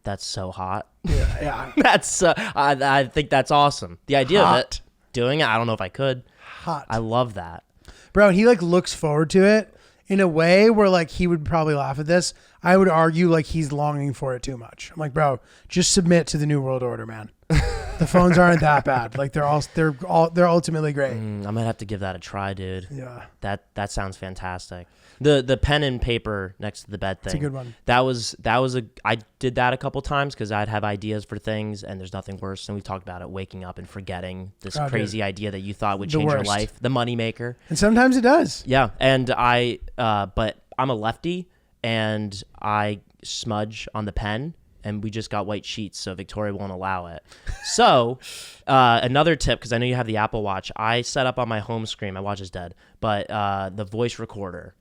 That's so hot. Yeah. That's I think that's awesome. The idea of it, doing it, I don't know if I could. Hot. I love that. Bro, and he like looks forward to it in a way where like he would probably laugh at this. I would argue like he's longing for it too much. I'm like, bro, just submit to the New World Order, man. The phones aren't that bad. Like they're ultimately great. I might have to give that a try, dude. Yeah. That sounds fantastic. The pen and paper next to the bed thing. It's a good one. I did that a couple times because I'd have ideas for things, and there's nothing worse than we talked about it, waking up and forgetting this crazy idea that you thought would change your life, the moneymaker. And sometimes it does. Yeah. And but I'm a lefty, and I smudge on the pen, and we just got white sheets, so Victoria won't allow it. So another tip, because I know you have the Apple Watch, I set up on my home screen, my watch is dead, but the voice recorder.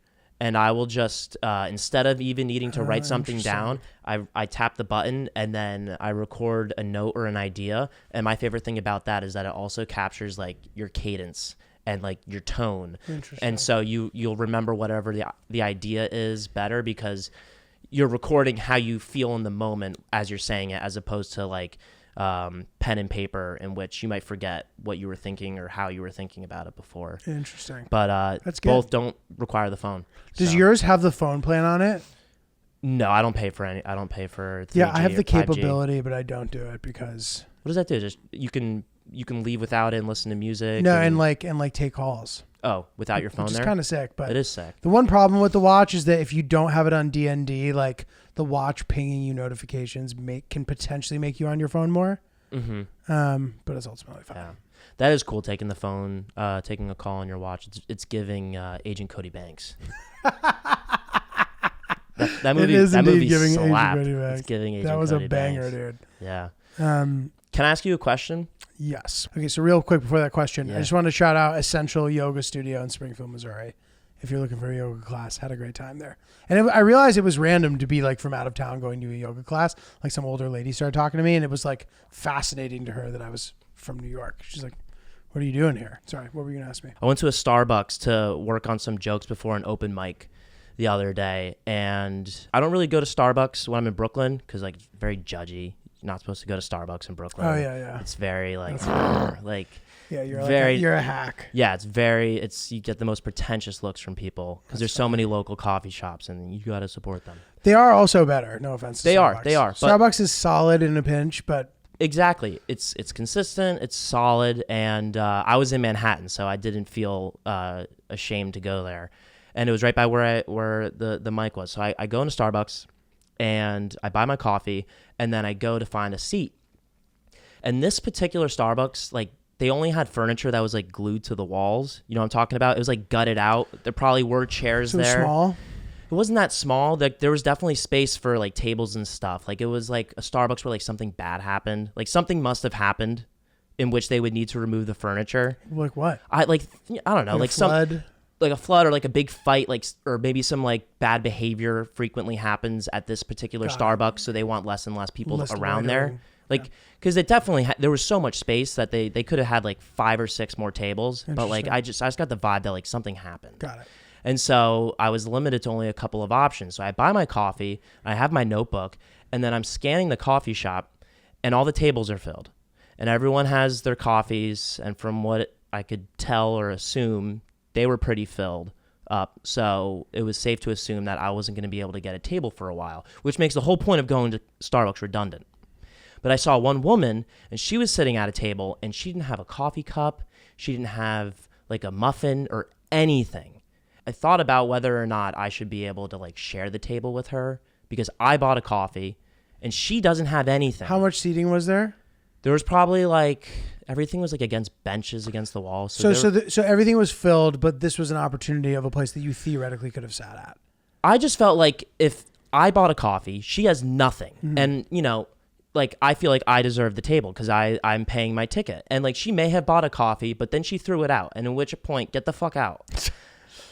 And I will just, instead of even needing to write something down, I tap the button, and then I record a note or an idea. And my favorite thing about that is that it also captures like your cadence and like your tone. And so you'll remember whatever the idea is better, because you're recording how you feel in the moment as you're saying it, as opposed to like pen and paper, in which you might forget what you were thinking or how you were thinking about it before. Interesting. But that's good. Both don't require the phone. Does yours have the phone plan on it? No, I don't pay for any. I don't pay for 3G. Yeah, I have the 5G. capability, but I don't do it because. What does that do? Just you can leave without it and listen to music. No, and like take calls. Oh, without your phone which there? It's kind of sick, but it is sick. The one problem with the watch is that if you don't have it on DND, like the watch pinging you notifications can potentially make you on your phone more. But it's ultimately fine. Yeah. That is cool, taking the phone, taking a call on your watch. It's giving Agent Cody Banks. that movie giving slapped. Agent Cody Banks. It's giving Agent That was Cody a banger, Banks. dude. Yeah. Can I ask you a question? Yes. Okay, so real quick before that question, I just want to shout out Essential Yoga Studio in Springfield, Missouri. if you're looking for a yoga class. Had a great time there. And I realized it was random to be like from out of town going to a yoga class. Like some older lady started talking to me, and it was like fascinating to her that I was from New York. She's like, what are you doing here? Sorry, what were you going to ask me? I went to a Starbucks to work on some jokes before an open mic the other day. And I don't really go to Starbucks when I'm in Brooklyn because, like, it's very judgy. You're not supposed to go to Starbucks in Brooklyn. Oh, yeah. It's very, like, like... Yeah, you're very, you're a hack. Yeah, you get the most pretentious looks from people because there's so many local coffee shops and you got to support them. They are also better. No offense to Starbucks. They are. Starbucks is solid in a pinch, but... Exactly. It's consistent. It's solid. And I was in Manhattan, so I didn't feel ashamed to go there. And it was right by where the mic was. So I go into Starbucks and I buy my coffee and then I go to find a seat. And this particular Starbucks, like, they only had furniture that was like glued to the walls. You know what I'm talking about? It was like gutted out. There probably were chairs there. Small? It wasn't that small. There was definitely space for like tables and stuff. Like it was like a Starbucks where like something bad happened. Like something must have happened in which they would need to remove the furniture. Like what? I don't know. Like flood? Like a flood or like a big fight, like, or maybe some like bad behavior frequently happens at this particular Starbucks. So they want less and less people around there. Like, because it definitely there was so much space that they could have had like 5 or 6 more tables, but like I just got the vibe that like something happened. Got it. And so I was limited to only a couple of options. So I buy my coffee, I have my notebook, and then I'm scanning the coffee shop, and all the tables are filled, and everyone has their coffees. And from what I could tell or assume, they were pretty filled up. So it was safe to assume that I wasn't going to be able to get a table for a while, which makes the whole point of going to Starbucks redundant. But I saw one woman, and she was sitting at a table, and she didn't have a coffee cup. She didn't have like a muffin or anything. I thought about whether or not I should be able to like share the table with her because I bought a coffee, and she doesn't have anything. How much seating was there? There was probably like everything was like against benches against the wall. So everything was filled, but this was an opportunity of a place that you theoretically could have sat at. I just felt like if I bought a coffee, she has nothing, and you know. Like, I feel like I deserve the table because I'm paying my ticket. And, like, she may have bought a coffee, but then she threw it out. And at which point, get the fuck out.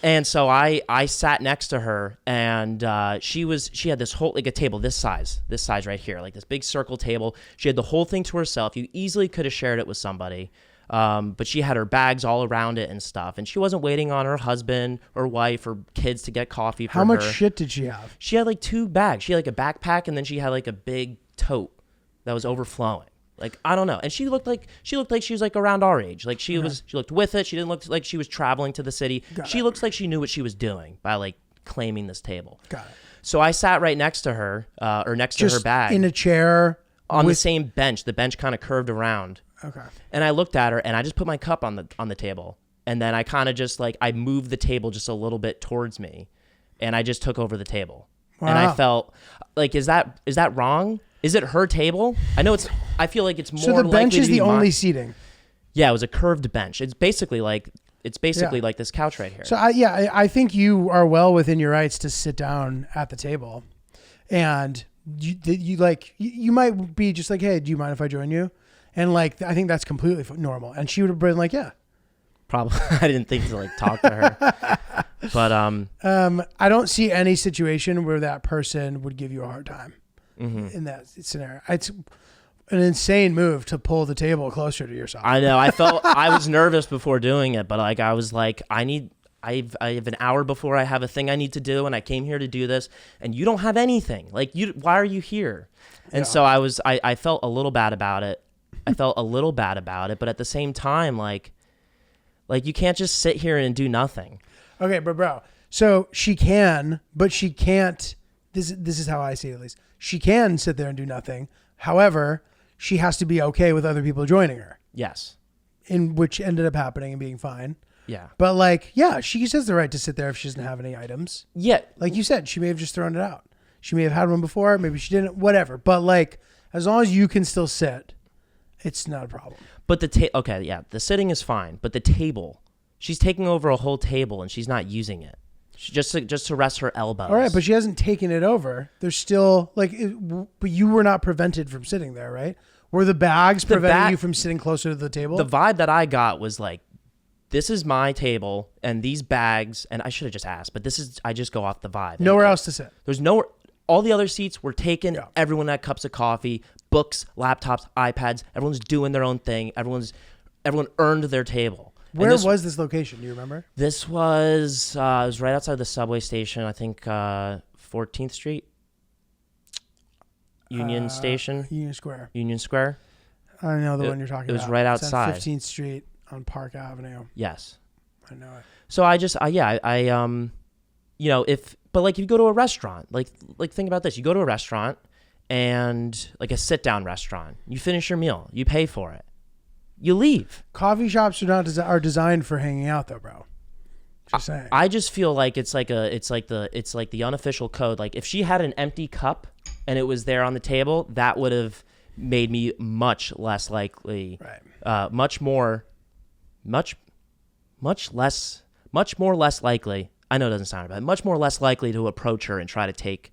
And so I sat next to her, and she had this whole, like, a table this size right here, like this big circle table. She had the whole thing to herself. You easily could have shared it with somebody. But she had her bags all around it and stuff. And she wasn't waiting on her husband or wife or kids to get coffee for her. How much shit did she have? She had, like, 2 bags. She had, like, a backpack, and then she had, like, a big tote that was overflowing. Like, I don't know. And she looked like she was like around our age. Like she looked with it. She didn't look like she was traveling to the city. She looks like she knew what she was doing by like claiming this table. Got it. So I sat right next to her, or next to her bag. In a chair. On the same bench. The bench kind of curved around. Okay. And I looked at her and I just put my cup on the table. And then I kind of just like, I moved the table just a little bit towards me. And I just took over the table. Wow. And I felt like, is that wrong? Is it her table? I feel like it's more. So the bench is the only seating. Yeah, it was a curved bench. It's basically like like this couch right here. So I think you are well within your rights to sit down at the table, and you might be just like, hey, do you mind if I join you? And like I think that's completely normal. And she would have been like, yeah. Probably. I didn't think to like talk to her, but I don't see any situation where that person would give you a hard time. In that scenario, it's an insane move to pull the table closer to yourself. I know. I was nervous before doing it, but like I was like, I have an hour before I have a thing I need to do, and I came here to do this, and you don't have anything. Like why are you here? And so I felt a little bad about it. But at the same time, like you can't just sit here and do nothing. Okay, but bro, so she can, but she can't. This is how I see it, at least. She can sit there and do nothing. However, she has to be okay with other people joining her. Yes. In which ended up happening and being fine. Yeah. But like, yeah, she has the right to sit there if she doesn't have any items. Yeah. Like you said, she may have just thrown it out. She may have had one before. Maybe she didn't. Whatever. But like, as long as you can still sit, it's not a problem. But okay, yeah, the sitting is fine. But the table, she's taking over a whole table and she's not using it. Just to rest her elbows. All right, but she hasn't taken it over. There's still but you were not prevented from sitting there, right? Were the bags preventing you from sitting closer to the table? The vibe that I got was like this is my table and these bags, and I should have just asked, but I just go off the vibe. Nowhere else to sit. There's nowhere. All the other seats were taken. Yeah. Everyone had cups of coffee, books, laptops, iPads. Everyone's doing their own thing. Everyone earned their table. Where was this location? Do you remember? This was it was right outside the subway station. I think 14th Street, Union Station, Union Square. Union Square. I know the one you're talking about. It was right outside. It's on 15th Street on Park Avenue. Yes. I know it. So I you know, but like if you go to a restaurant, like think about this. You go to a restaurant and like a sit down restaurant, you finish your meal, you pay for it, you leave. Coffee shops are designed for hanging out though, bro. Just saying. I just feel like it's like the unofficial code. Like if she had an empty cup and it was there on the table, that would have made me much less likely, right. much more less likely. I know it doesn't sound right, but much more less likely to approach her and try to take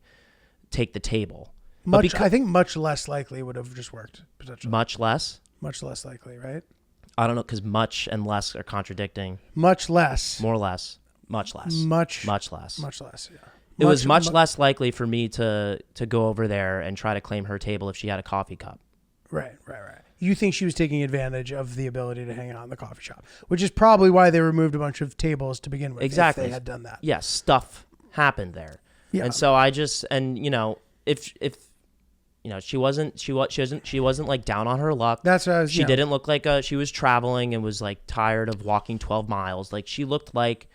the table. I think much less likely would have just worked potentially. Much less likely, right? I don't know, because much and less are contradicting. Much less. More or less. Much less. Much less. Much less, yeah. It was much less likely for me to go over there and try to claim her table if she had a coffee cup. Right. You think she was taking advantage of the ability to hang out in the coffee shop, which is probably why they removed a bunch of tables to begin with. Exactly. If they had done that. Yes, stuff happened there. Yeah. And so you know, if you know, she wasn't like down on her luck. That's what I was. She didn't look like she was traveling and was like tired of walking 12 miles. Like she looked like,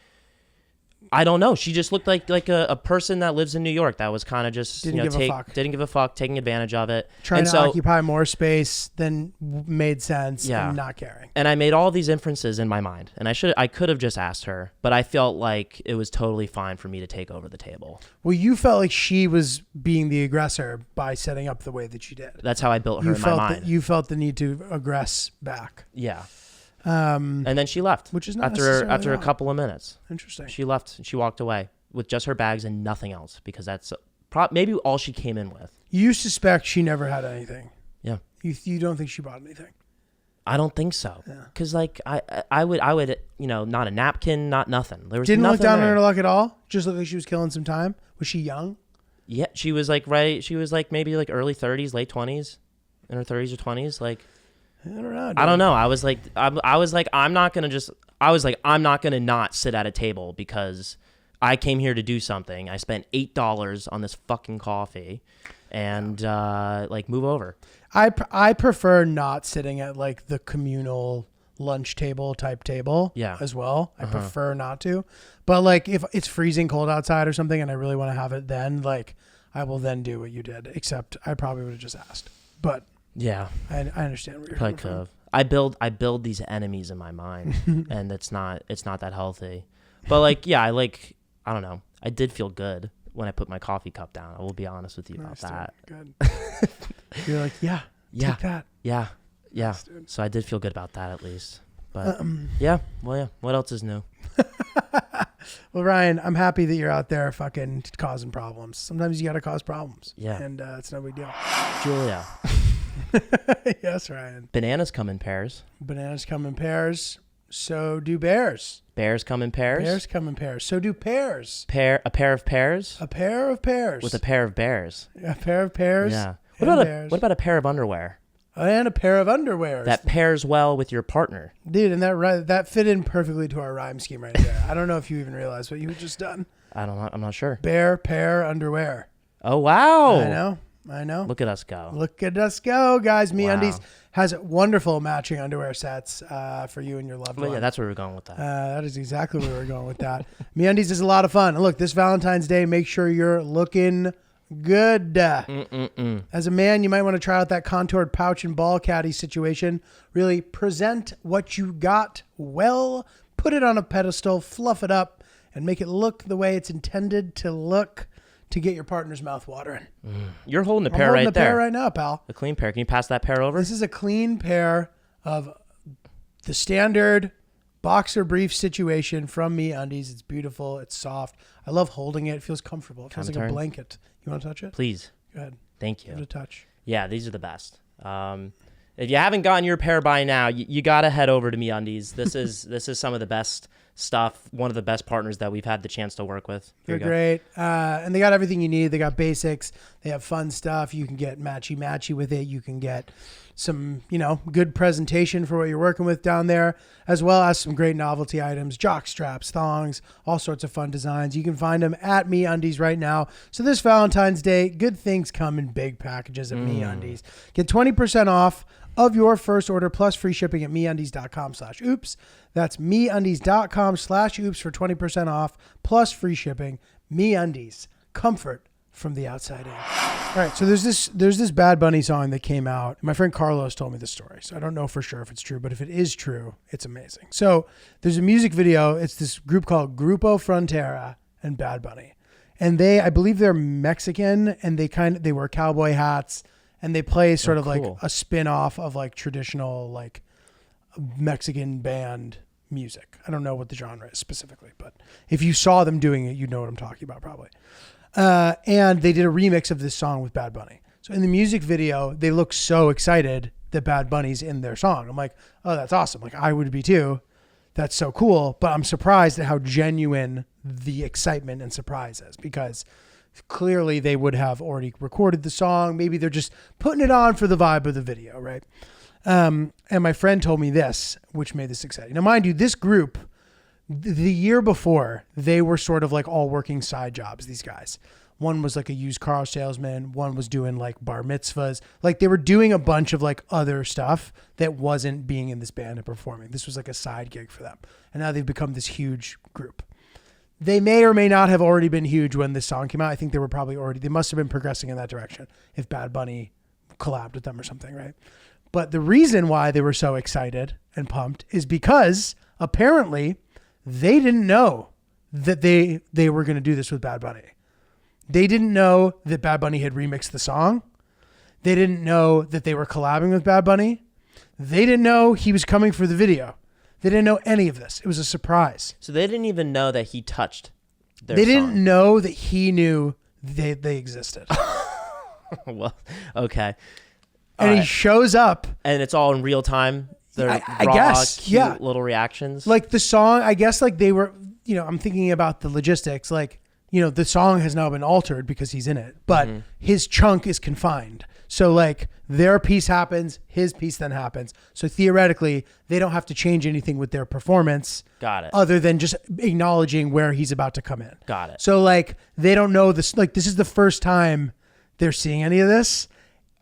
I don't know. She just looked like a person that lives in New York that was kind of just didn't give a fuck, taking advantage of it, trying to occupy more space than made sense, and not caring. And I made all these inferences in my mind, and I could have just asked her, but I felt like it was totally fine for me to take over the table. Well, you felt like she was being the aggressor by setting up the way that she did. That's how I built her in my mind. You felt the need to aggress back. Yeah. And then she left, which is not after a couple of minutes. Interesting. She left. She walked away with just her bags and nothing else, because that's maybe all she came in with. You suspect she never had anything. Yeah. You don't think she bought anything? I don't think so. Yeah. Because like I would not a napkin, not nothing. There was didn't nothing look down there. on her luck at all. Just looked like she was killing some time. Was she young? Yeah, she was like maybe like early 30s, late 20s, in her 30s or 20s, like. I don't know. Dude. I don't know. I was like, I'm not gonna not sit at a table because I came here to do something. I spent $8 on this fucking coffee, and like move over. I prefer not sitting at like the communal lunch table type table. Yeah. As well. I prefer not to. But like if it's freezing cold outside or something, and I really want to have it, then like I will then do what you did. Except I probably would have just asked. But. Yeah, I understand where you're probably coming from. I build these enemies in my mind, and it's not that healthy. But like, yeah, I don't know. I did feel good when I put my coffee cup down. I will be honest with you about that. Good. You're like, yeah, take that. Yeah. Nice, So I did feel good about that at least. But yeah. What else is new? Well, Ryan, I'm happy that you're out there fucking causing problems. Sometimes you got to cause problems. Yeah. And it's no big deal. Julia. Yes, Ryan. Bananas come in pairs. Bananas come in pairs. So do bears. Bears come in pairs. Bears come in pairs. So do pears. A pair of pears. A pair of pears. With a pair of bears. A pair of pears. Yeah. What about a pair of underwear? And a pair of underwears. That pairs well with your partner. Dude, and that fit in perfectly to our rhyme scheme right there. I don't know if you even realized what you had just done. I'm not sure. Bear, pair, underwear. Oh, wow. I know. Look at us go. Look at us go, guys. MeUndies has wonderful matching underwear sets for you and your loved one. Yeah, that's where we're going with that. That is exactly where we're going with that. MeUndies is a lot of fun. And look, this Valentine's Day, make sure you're looking good. As a man, you might want to try out that contoured pouch and ball caddy situation. Really present what you got well, put it on a pedestal, fluff it up, and make it look the way it's intended to look to get your partner's mouth watering. You're holding a pair right there. I'm holding a pair right now, pal. A clean pair. Can you pass that pair over? This is a clean pair of the standard boxer brief situation from MeUndies. It's beautiful. It's soft. I love holding it. It feels comfortable. It feels like a blanket. You want to touch it? Please. Go ahead. Thank you. Give it a touch. Yeah, these are the best. If you haven't gotten your pair by now, you got to head over to MeUndies. This is some of the best stuff. One of the best partners that we've had the chance to work with. They're great. And they got everything you need. They got basics. They have fun stuff. You can get matchy with it. You can get some, good presentation for what you're working with down there, as well as some great novelty items, jock straps, thongs, all sorts of fun designs. You can find them at MeUndies right now. So this Valentine's Day, good things come in big packages at MeUndies. Get 20% off of your first order plus free shipping at MeUndies.com/oops. That's MeUndies.com/oops for 20% off plus free shipping. MeUndies, comfort from the outside in. All right, so there's this Bad Bunny song that came out. My friend Carlos told me the story, so I don't know for sure if it's true, but if it is true, it's amazing. So there's a music video. It's this group called Grupo Frontera and Bad Bunny, and I believe they're Mexican, and they wear cowboy hats, and they play sort of like a spin-off of like traditional like Mexican band music. I don't know what the genre is specifically, but if you saw them doing it, you'd know what I'm talking about probably. And they did a remix of this song with Bad Bunny. So in the music video, they look so excited that Bad Bunny's in their song. I'm like, oh, that's awesome. Like I would be too. That's so cool. But I'm surprised at how genuine the excitement and surprise is, because clearly they would have already recorded the song. Maybe they're just putting it on for the vibe of the video, right? And my friend told me this, which made this exciting. Now, mind you, this group, the year before, they were sort of like all working side jobs, these guys. One was like a used car salesman. One was doing like bar mitzvahs. Like they were doing a bunch of like other stuff that wasn't being in this band and performing. This was like a side gig for them. And now they've become this huge group. They may or may not have already been huge when this song came out. I think they must have been progressing in that direction if Bad Bunny collabed with them or something, right? But the reason why they were so excited and pumped is because apparently they didn't know that they were going to do this with Bad Bunny. They didn't know that Bad Bunny had remixed the song. They didn't know that they were collabing with Bad Bunny. They didn't know he was coming for the video. They didn't know any of this. It was a surprise. So they didn't even know that he touched their They song. didn't know that he knew they existed. Well, okay. And he shows up. And it's all in real time. They're I raw, guess, cute yeah. little reactions. Like the song, I guess like they were, I'm thinking about the logistics. Like, the song has now been altered because he's in it, but his chunk is confined. So like their piece happens, his piece then happens. So theoretically, they don't have to change anything with their performance. Got it. Other than just acknowledging where he's about to come in. Got it. So like they don't know this. Like this is the first time they're seeing any of this.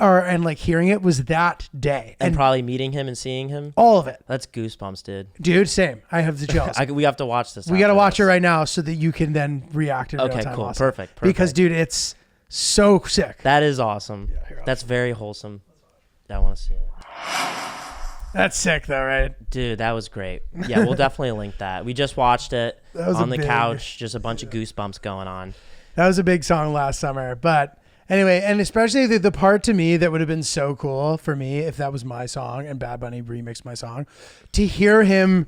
And like hearing it was that day. And probably meeting him and seeing him. All of it. That's goosebumps, dude. Dude, same. I have the chills. We have to watch this. We got to watch it right now so that you can then react in real time. Okay, cool. Also. Perfect. Because, dude, it's so sick. That is awesome. That's very wholesome. I want to see it. That's sick, though, right? Dude, that was great. Yeah, we'll definitely link that. We just watched it on the couch. Just a bunch of goosebumps going on. That was a big song last summer. But anyway, and especially the part to me that would have been so cool for me if that was my song and Bad Bunny remixed my song, to hear him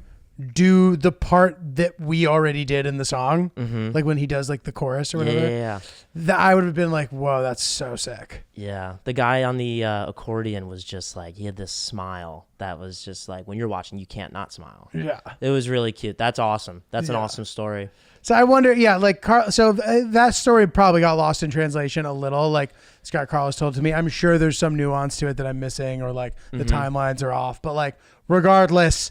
do the part that we already did in the song, like when he does like the chorus or whatever. Yeah. That I would have been like, whoa, that's so sick. Yeah. The guy on the accordion was just like, he had this smile that was just like, when you're watching, you can't not smile. Yeah. It was really cute. That's awesome. That's an awesome story. So I wonder, like, that story probably got lost in translation a little. Like Scott Carlos told to me, I'm sure there's some nuance to it that I'm missing, or like the timelines are off. But like, regardless,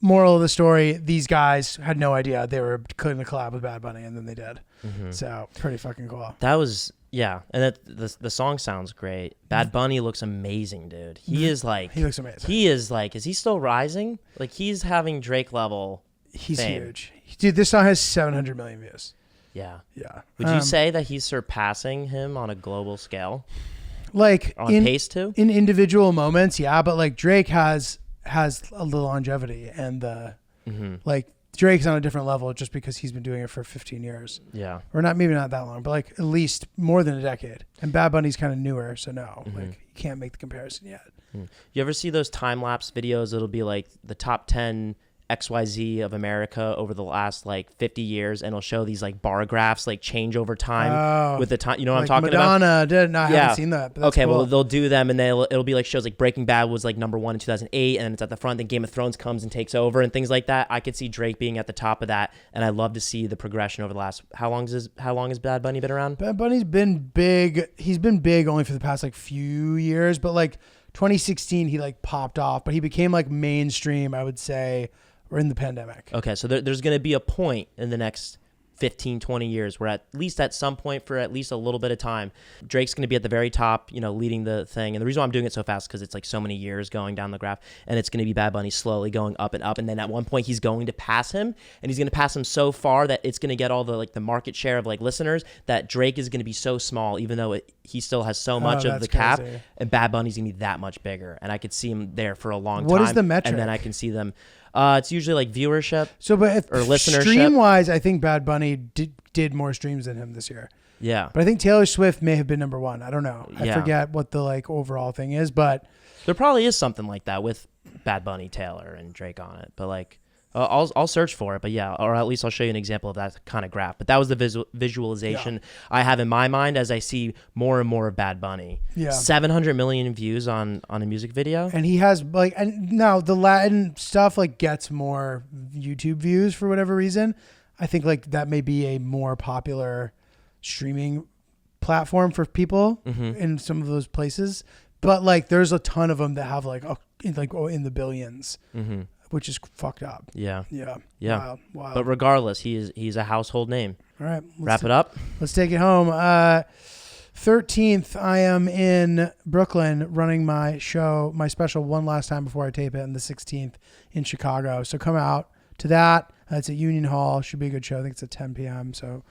moral of the story, these guys had no idea they were going to collab with Bad Bunny, and then they did. So pretty fucking cool. That was, yeah. And the song sounds great. Bad Bunny looks amazing, dude. He is like, he looks amazing. He is like, is he still rising? Like he's having Drake level. He's fame. huge. Dude, this song has 700 million views. Yeah. Yeah. Would you say that he's surpassing him on a global scale? Like on pace too? In individual moments, yeah, but like Drake has a little longevity, and like Drake's on a different level just because he's been doing it for 15 years. Yeah. Or maybe not that long, but like at least more than a decade. And Bad Bunny's kind of newer, so no, like you can't make the comparison yet. You ever see those time lapse videos? It'll be like the top 10 XYZ of America over the last like 50 years, and it'll show these like bar graphs like change over time with the time. You know what I'm talking about? Madonna did. No, I haven't seen that. But that's okay, cool. well they'll do them, and it'll be like shows like Breaking Bad was like number 1 in 2008, and it's at the front. Then Game of Thrones comes and takes over, and things like that. I could see Drake being at the top of that, and I love to see the progression over the last. How long has Bad Bunny been around? Bad Bunny's been big. He's been big only for the past like few years, but like 2016 he like popped off, but he became like mainstream, I would say, or in the pandemic. Okay, so there's going to be a point in the next 15, 20 years where at least at some point for at least a little bit of time, Drake's going to be at the very top, you know, leading the thing. And the reason why I'm doing it so fast is because it's like so many years going down the graph, and it's going to be Bad Bunny slowly going up and up. And then at one point he's going to pass him, and he's going to pass him so far that it's going to get all the like the market share of like listeners, that Drake is going to be so small, even though he still has so much of the cap, crazy. and Bad Bunny's going to be that much bigger. And I could see him there for a long time. What is the metric? And then I can see them. It's usually like viewership. So, but if or listenership. Stream wise, I think Bad Bunny did more streams than him this year. Yeah. But I think Taylor Swift may have been number 1. I don't know. I Yeah. forget what the like overall thing is, but There probably is something like that with Bad Bunny, Taylor, and Drake on it. But like, I'll search for it. But yeah, or at least I'll show you an example of that kind of graph. But that was the visualization I have in my mind as I see more and more of Bad Bunny. Yeah. 700 million views on a music video. and he has like, and now the Latin stuff like gets more YouTube views for whatever reason. I think like that may be a more popular streaming platform for people in some of those places. But like, there's a ton of them that have like in the billions, which is fucked up. Yeah. Yeah. Yeah. Wild. But regardless, he's a household name. All right. Wrap it up. Let's take it home. 13th, I am in Brooklyn running my show, my special one last time before I tape it, and the 16th in Chicago. So come out to that. It's at Union Hall. Should be a good show. I think it's at 10 p.m. So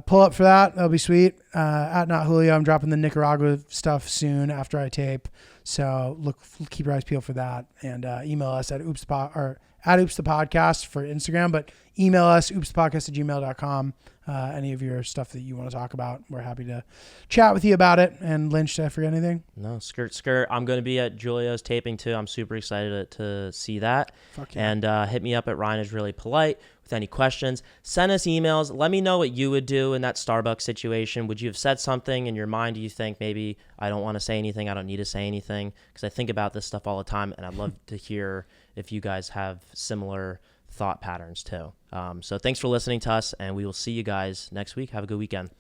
pull up for that. That'll be sweet. At Not Julio, I'm dropping the Nicaragua stuff soon after I tape. So keep your eyes peeled for that. And email us at Oops the Podcast for Instagram, but email us oopspodcast@gmail.com. Any of your stuff that you want to talk about, we're happy to chat with you about it. And Lynch, did I forget anything? No, skirt. I'm going to be at Giulio's taping too. I'm super excited to see that. Fuck yeah. And hit me up at Ryan is Really Polite with any questions. Send us emails. Let me know what you would do in that Starbucks situation. Would you have said something in your mind? Do you think maybe I don't want to say anything? I don't need to say anything? Because I think about this stuff all the time, and I'd love to hear if you guys have similar thought patterns too. So thanks for listening to us, and we will see you guys next week. Have a good weekend.